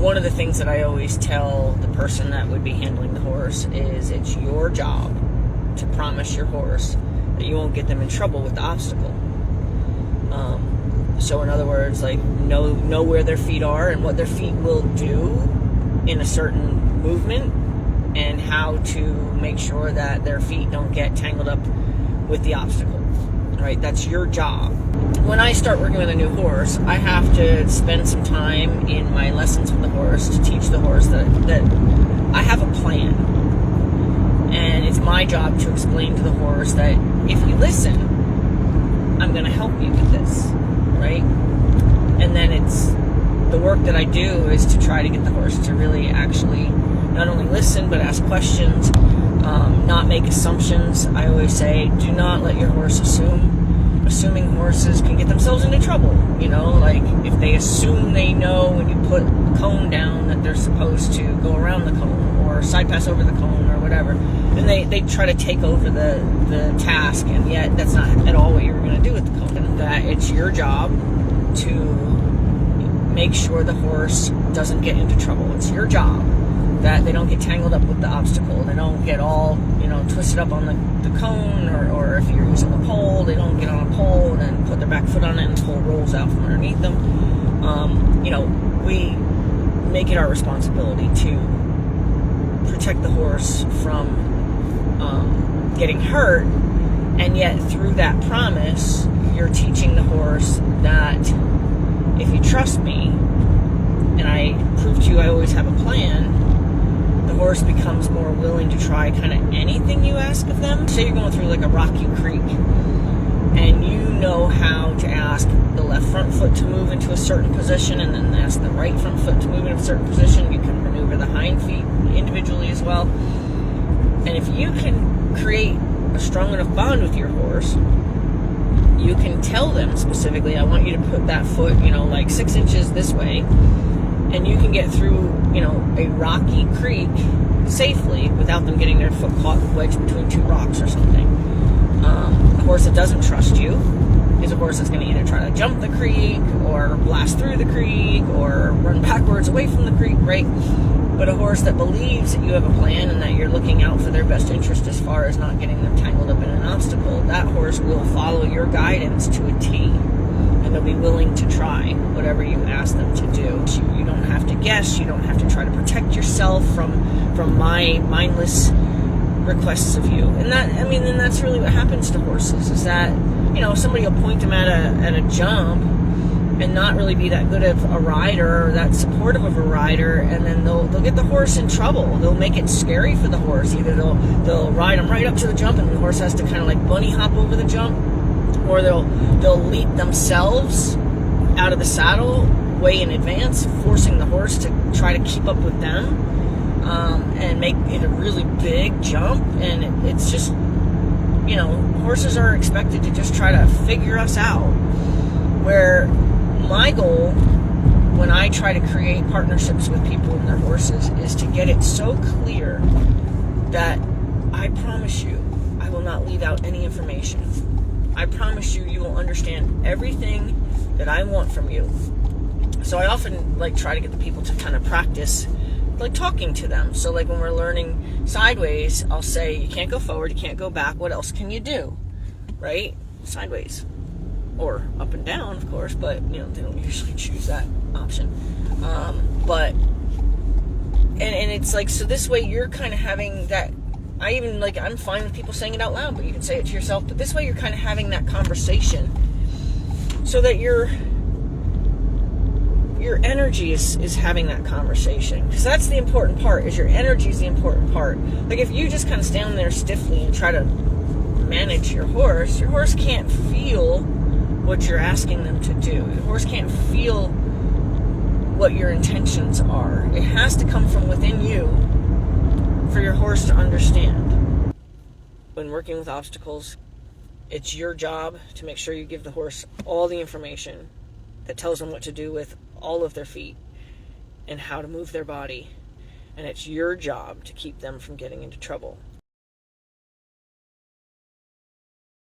one of the things that I always tell the person that would be handling the horse is it's your job to promise your horse that you won't get them in trouble with the obstacle. So in other words, like know where their feet are and what their feet will do in a certain movement, and how to make sure that their feet don't get tangled up with the obstacle, right? That's your job. When I start working with a new horse, I have to spend some time in my lessons with the horse to teach the horse that I have a plan. And it's my job to explain to the horse that if you listen, I'm going to help you with this, right? And then it's the work that I do is to try to get the horse to really actually not only listen, but ask questions, not make assumptions. I always say, do not let your horse assume. Assuming horses can get themselves into trouble. You know, like if they assume they know when you put a cone down that they're supposed to go around the cone or side pass over the cone or whatever, and they try to take over the task, and yet that's not at all what you're going to do with the cone. And that it's your job to make sure the horse doesn't get into trouble. It's your job that they don't get tangled up with the obstacle. They don't get all, twisted up on the cone, or if you're using a pole, they don't get on a pole and then put their back foot on it and the pole rolls out from underneath them. We make it our responsibility to protect the horse from getting hurt, and yet through that promise, you're teaching the horse that if you trust me, and I prove to you I always have a plan, the horse becomes more willing to try kind of anything you ask of them. Say you're going through like a rocky creek, and you know how to ask the left front foot to move into a certain position, and then ask the right front foot to move into a certain position. You can maneuver the hind feet individually as well. And if you can create a strong enough bond with your horse, you can tell them specifically, I want you to put that foot, like 6 inches this way, and you can get through, a rocky creek safely without them getting their foot caught wedged between two rocks or something. A horse that doesn't trust you is a horse that's going to either try to jump the creek or blast through the creek or run backwards away from the creek, right? But a horse that believes that you have a plan and that you're looking out for their best interest as far as not getting them tangled up in an obstacle, that horse will follow your guidance to a T. And they'll be willing to try whatever you ask them to do. You don't have to guess. You don't have to try to protect yourself from my mindless requests of you. And that's really what happens to horses, is that, somebody will point them at a jump and not really be that good of a rider or that supportive of a rider, and then they'll get the horse in trouble. They'll make it scary for the horse. Either they'll ride them right up to the jump and the horse has to kind of like bunny hop over the jump, or they'll leap themselves out of the saddle way in advance, forcing the horse to try to keep up with them, and make it a really big jump. And it's just, horses are expected to just try to figure us out. Where my goal, when I try to create partnerships with people and their horses, is to get it so clear that I promise you I will not leave out any information. I promise you will understand everything that I want from you. So I often try to get the people to kind of practice talking to them. So when we're learning sideways, I'll say, you can't go forward, you can't go back, what else can you do? Right? Sideways. Or up and down, of course, but they don't usually choose that option. But it's so this way you're kind of having that. I'm fine with people saying it out loud, but you can say it to yourself. But this way you're kind of having that conversation, so that your energy is having that conversation, because that's the important part. Is your energy is the important part. If you just kind of stand there stiffly and try to manage your horse can't feel what you're asking them to do. The horse can't feel what your intentions are. It has to come from within you for your horse to understand. When working with obstacles, it's your job to make sure you give the horse all the information that tells them what to do with all of their feet and how to move their body. And it's your job to keep them from getting into trouble.